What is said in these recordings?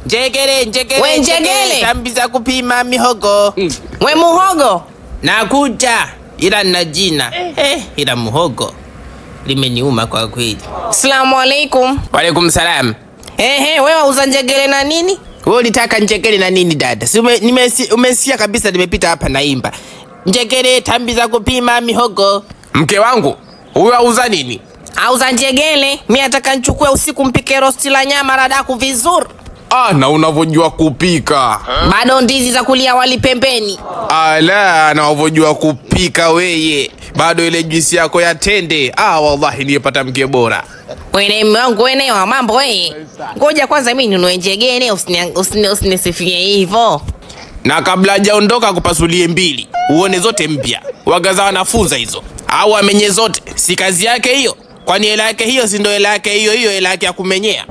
Njegele. We njegele. Tambi za kupima mihogo. We muhogo. Nakuja. Ila na jina. Ila muhogo limeniuma kwa kweli. Asalamu alaikum. Wa alaikum salam. Wewe uza njegele na nini? Wewe ulitaka njegele na nini dada? Umesikia kabisa nimepita hapa naimba. Njegele tambi za kupima mihogo. Mke wangu, huyu auza nini? Auza njegele. Mimi nataka nichukue usiku mpike rosti la nyama la daku vizuri. Na unavyojua kupika. Bado ndizi za kulia wali pembeni. Ala, na unavyojua kupika weye. Bado ile juisi yako ya tende. Wallahi niyepata mke bora. Wewe mwangu wewe wa mambo wewe. Ngoja kwanza mimi ninunue njegele usinisifie hivyo. Na kabla hajaondoka kupasulie mbili. Uone zote mpya. Wagaza wanafunza hizo. Au amenye zote. Si kazi yake hiyo. Kwani hela yake hiyo si ndio hela yake hiyo hela yake ya kumenyea.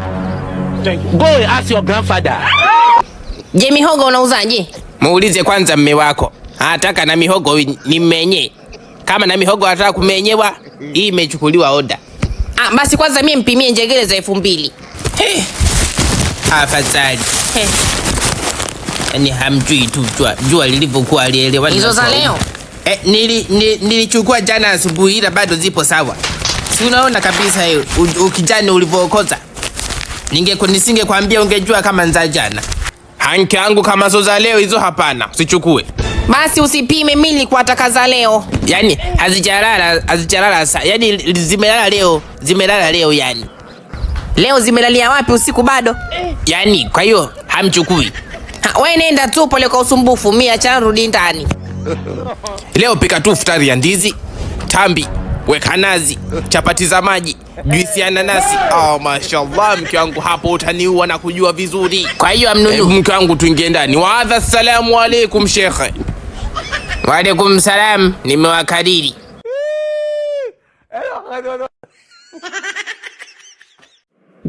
Go ask your grandfather. Je, mihogo unauzaje? Muulize kwanza mme wako. Anataka na mihogo nimenye. Kama na mihogo anataka kumenyewa, hii imechukuliwa oda. Basi kwanza mimi mpimie njegele za 2000. Afadhali. Yaani hamjui tu jua lilivyokuwa alielewa. Hizo za leo? Nilichukua jana asubuhi ila bado zipo sawa. Si unaona kabisa hiyo ukijani ulivyokoza. Nisingekwambia ungejua kama nza jana. Hanke yangu kama so za leo hizo hapana. Usichukue. Basi usipime, mimi nilikuwa nataka za leo. Yaani hazijalala yaani zimelala leo yani. Leo zimelalia wapi usiku bado? Yaani kwa hiyo hamchukui. Wewe nenda tu pole kwa usumbufu, mimi acha rudi ndani. Leo pika tu futari ya ndizi, tambi, weka nazi, chapati za maji, juisi ya nanasi. Mashallah mke wangu hapo utaniua na kujua vizuri. Kwa hiyo amnunu. Mke wangu tuingie ndani. Wa adha salamu alaikum shekhe. Wa alaikum salam, nimewakariri.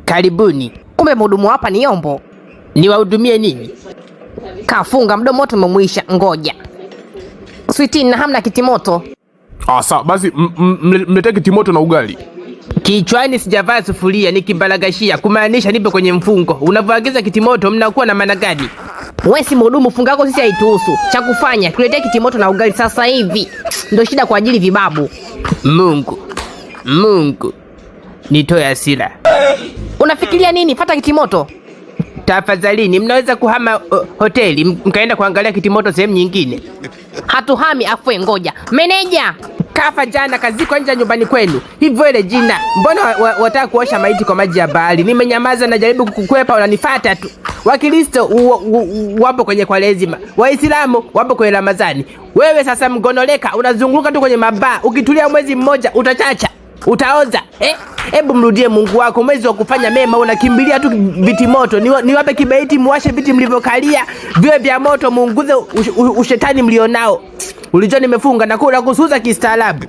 Karibuni. Kumbe mhudumu hapa ni Yombo. Niwahudumie nini? Kafunga mdomo wote umemwisha, ngoja. Sweetie, na hamna kitimoto. Sawa basi mletee kitimoto na ugali. Kichwani sijavaa sufuria nikimbalagashia kumaanisha nipe kwenye mfungo. Unavyoagiza kitimoto mnakuwa na maana gani? Wewe si mhudumu, funga yako sisi haituhusu. Cha kufanya tuletee kitimoto na ugali sasa hivi. Ndio shida kwa ajili vibabu. Mungu. Nitoe hasira. Unafikiria nini? Fata kitimoto. Tafadhalini, mnaweza kuhama hoteli mkaenda kuangalia kitimoto sehemu nyingine. Hatuhami afwe, ngoja. Meneja, kafa jana kaziko nje nyumbani kwenu. Hivyo ile jina. Mbona wataka kuosha maiti kwa maji ya bahari? Nimenyamaza na jaribu kukukwepa unanifuata tu. Wakristo wapo kwenye Kwaresima. Waislamu wapo kwenye Ramadhani. Wewe sasa mgonoleka unazunguka tu kwenye mabaa. Ukitulia mwezi mmoja utachacha. Utaoza. Hebu mrudie Mungu wako, mwezi wa kufanya mema unakimbilia tu viti moto. Niwape kiberiti muwashe viti mlivyokalia viwe vya moto, muunguze ushetani mlionao. Ulijua nimefunga na kula kusuza kistaarabu.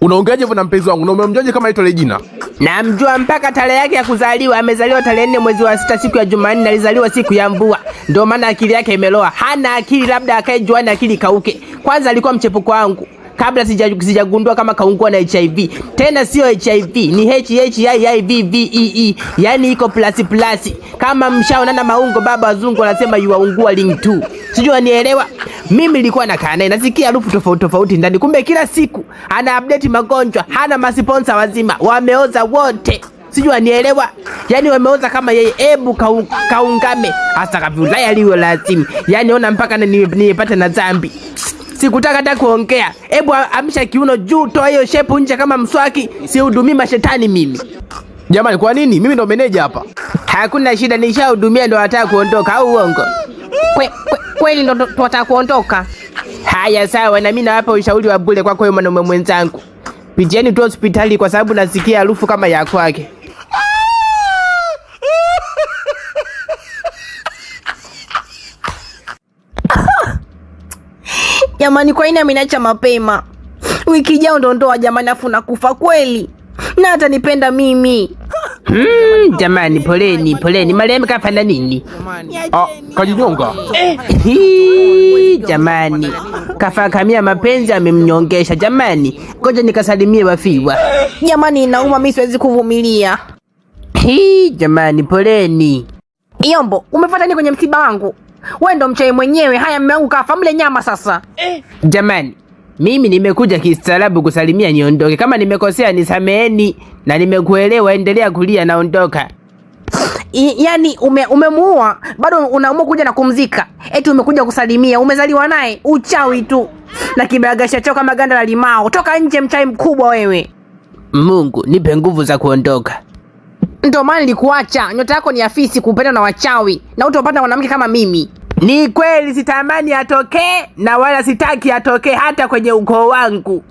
Unaongeaje hivyo na mpenzi wangu? Na umemjuaje kama ito Regina? Namjua mpaka tarehe yake ya kuzaliwa. Amezaliwa tarehe 4 mwezi wa 6 siku ya Jumanne, alizaliwa siku ya mvua. Ndio maana akili yake imeloa. Hana akili, labda akae juani akili kauke. Kwanza alikuwa mchepuko wangu. Kabla sijagundua kama kaungua na HIV. Tena sio HIV, ni HHIVVEE. Yaani iko plus. Kama mshaonana maungo baba wazungu wanasema yuaungua ling 2. Sijui nielewa. Mimi nilikuwa nakaa naye nasikia harufu tofauti ndani. Kumbe kila siku ana update magonjwa, hana masponsa wazima. Wameoza wote. Sijui nielewa. Yaani wameoza kama yeye. Ebu kaungame. Astaghfirullah aliyo lazima. Yaani ona mpaka nipate na dhambi. Sikutaka hata kuongea. Ebu amsha kiuno juu, toa hiyo shepu nje kama mswaki. Sihudumii mashetani mimi. Jamani, kwa nini? Mimi ndo meneja hapa. Hakuna shida, nishahudumia ndo nataka kuondoka au uongo? Kweli ndo tunataka kuondoka. Haya sawa, na mimi nawapa ushauri wa bure kwa kwa mwanaume mwenzangu. Pitieni tu hospitali kwa sababu nasikia harufu kama ya kwake. Jamani, kwa nini ameniacha mapema? Wiki ijayo ndo ndoa jamani, afu nakufa kweli. Na atanipenda mimi. Jamani, poleni. Marehemu kafa na nini? Kajinyonga. Jamani. Kafa kamia mapenzi amemnyongesha jamani. Ngoja nikasalimie wafiwa. Jamani, inauma, mimi siwezi kuvumilia. Jamani, poleni. Yombo, umefuata nini kwenye msiba wangu? Wewe ndo mchawi mwenyewe. Haya, mume wangu kafa, mle nyama sasa. Jamani, mimi nimekuja kistaarabu kusalimia niondoke. Kama nimekosea nisameheni, na nimekuelewa, endelea kulia, naondoka. Yaani umemuua bado unaamua kuja na kumzika? Eti umekuja kusalimia? Umezaliwa naye? Uchawi tu na kibaragasha chao kama ganda la limao. Toka nje, mchawi mkubwa wewe. Mungu nipe nguvu za kuondoka. Ndio maana nilikuacha. Nyota yako ni afisi, kupenda na wachawi, na utapata mwanamke kama mimi. Ni kweli sitamani atokee, na wala sitaki atokee hata kwenye ukoo wangu.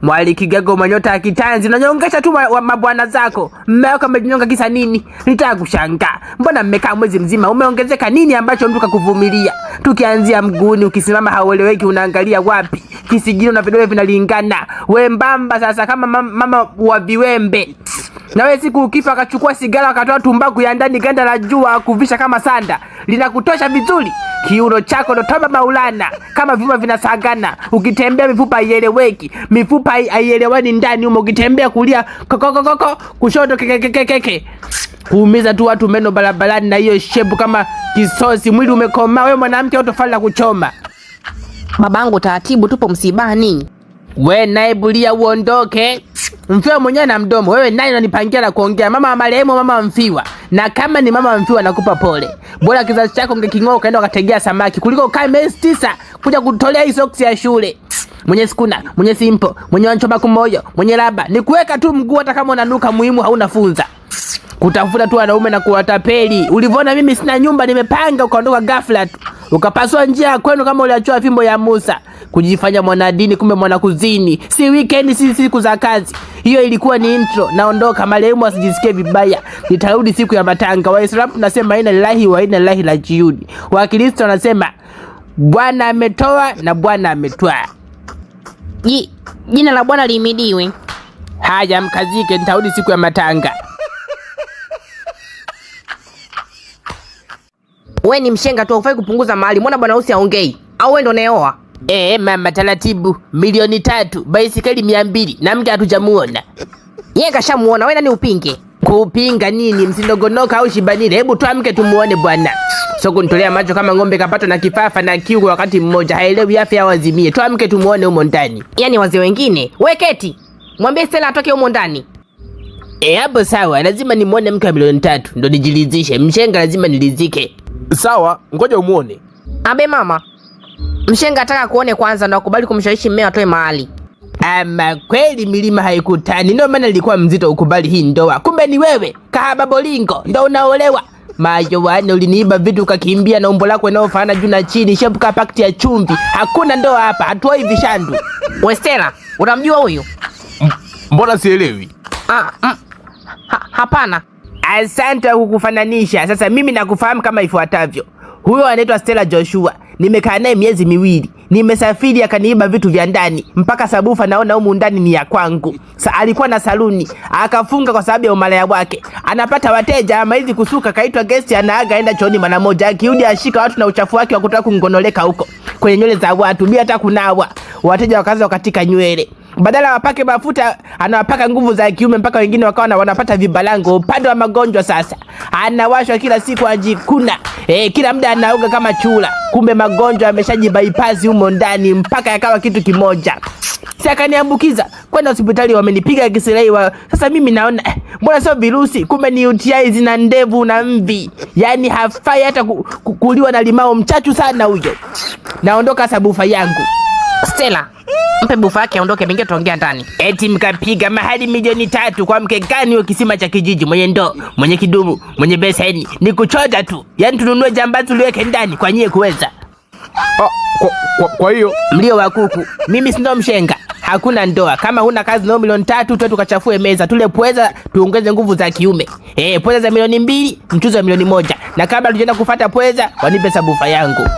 Mwali Kigago, manyota ya kitanzi, unanyongesha tu mabwana zako. Mume wako amejinyonga kisa nini? Nitaka kushangaa. Mbona mmekaa mwezi mzima? Umeongezeka nini ambacho mtu kakuvumilia? Tukianzia mguuni, ukisimama haueleweki, unaangalia wapi? Kisigino na vidole vinalingana. Wembamba sasa kama mama wa viwembe. Na wewe siku ukifa akachukua sigara akatoa tumbaku ya ndani ganda la jua akuvisha kama sanda. Linakutosha vizuri. Kiuno chako ndo toba Maulana, kama vyuma vinasagana. Ukitembea mifupa haieleweki, mifupa haielewani ndani humo. Ukitembea kulia kokokoko, kushoto kekekekeke. Kuumiza tu watu meno barabarani na hiyo shepu kama kisosi. Mwili umekomaa, wewe mwanamke utofali la kuchoma. Babangu, taratibu, tupo msibani. We naye bulia uondoke. Mfiwa mwenyewe na mdomo. Wewe naye unanipangia na kuongea. Mama wa marehemu, mama wa mfiwa. Na kama ni mama wa mfiwa nakupa pole. Bora kizazi chako ungeking'oa ukaenda ukategea samaki kuliko ukae miezi 9 kuja kutolea hii soksi ya shule. Mwenye Skuna, mwenye Simpo, mwenye Wanchoma kumoyo, mwenye Laba. Ni kuweka tu mguu hata kama unanuka, muhimu hauna funza. Kutafuta tu wanaume na kuwatapeli. Ulivyoona mimi sina nyumba nimepanga, ukaondoka ghafla tu. Ukapasua njia kwenu kama uliachoa fimbo ya Musa. Kujifanya mwanadini kumbe mwanakuzini. Si weekend, si siku za kazi. Hiyo ilikuwa ni intro. Naondoka, marehemu asijisikie vibaya. Nitarudi siku ya matanga. Waislamu tunasema inna lillahi wa inna ilaihi rajiun. Wakristo wanasema Bwana ametoa na Bwana ametwaa. Jina la Bwana lihimidiwe. Haya, mkazike, nitarudi siku ya matanga. Wewe ni mshenga tu, hufai kupunguza mahali. Mbona bwana harusi haongei? Au wewe ndo unaoa? Mama taratibu. 3,000,000, baisikeli 200 na mke hatujamuona. Yeye kashamuona, wewe nani upinge? Kupinga nini? Msindogonoka au shibanile. Hebu tuamke tumuone bwana. Sio kunitolea macho kama ng'ombe kapatwa na kifafa na kiu wakati mmoja. Haelewi afya au azimie. Tuamke tumuone humo ndani. Yaani wazee wengine. Wewe keti. Mwambie Stella atoke humo ndani. Hapo sawa. Lazima nimuone mke wa 3,000,000 ndo nijilizishe. Mshenga lazima nilizike. Sawa, ngoja umuone. Abe mama. Mshenga ataka kuone kwanza ndo akubali kumshawishi mmeo atoe mahali. Ama kweli milima haikutani. Ndio maana nilikuwa mzito ukubali hii ndoa. Kumbe ni wewe, kahaba bolingo, ndo unaolewa. Mayo wane uliniiba vitu ukakimbia na umbo lako unaofanana juu na chini, shepu ka pakiti ya chumvi. Hakuna ndoa hapa, hatuoi vishandu. We Stella, unamjua huyu? Mbona sielewi? Hapana. Asante kukufananisha. Sasa mimi nakufahamu kama ifuatavyo. Huyo anaitwa Stella Joshua. Nimekaa naye miezi 2. Nimesafiri akaniiba vitu vya ndani. Mpaka sabufa naona humu ndani ni ya kwangu. Alikuwa na saluni. Akafunga kwa sababu ya umalaya wake. Anapata wateja ama hizi kusuka, kaitwa guest, anaaga aenda chooni mara moja. Akirudi ashika watu na uchafu wake wa kutaka kungonoleka huko kwenye nywele za watu bila hata kunawa. Wateja wakaanza katika nywele. Badala wapake mafuta anawapaka nguvu za kiume mpaka wengine wakawa wanapata vibalango. Upande wa magonjwa sasa. Anawashwa kila siku ajikuna. Kila muda anaoga kama chura. Kumbe magonjwa ameshajibypass humo ndani mpaka yakawa kitu kimoja. Si akaniambukiza. Kwenda hospitali wamenipiga X-ray sasa mimi naona mbona sio virusi, kumbe ni UTI zina ndevu na mvi. Yaani hafai hata kuliwa na limao, mchachu sana huyo. Naondoka sabufa yangu. Stella, mpe bufa yake aondoke, mengine tuongea ndani. Eti mkapiga mahali 3,000,000 kwa mke gani huyo kisima cha kijiji, mwenye ndoo, mwenye kidumu, mwenye beseni. Ni kuchota tu. Yaani tununue jambazi tuliweke ndani kwa nyie kuweza. Kwa hiyo mlio wa kuku. Mimi si ndo mshenga. Hakuna ndoa. Kama huna kazi na 3,000,000 tu tukachafue meza. Tule pweza tuongeze nguvu za kiume. Pweza za 2,000,000, mchuzi wa 1,000,000. Na kabla tujaenda kufuata pweza, wanipe sabufa yangu.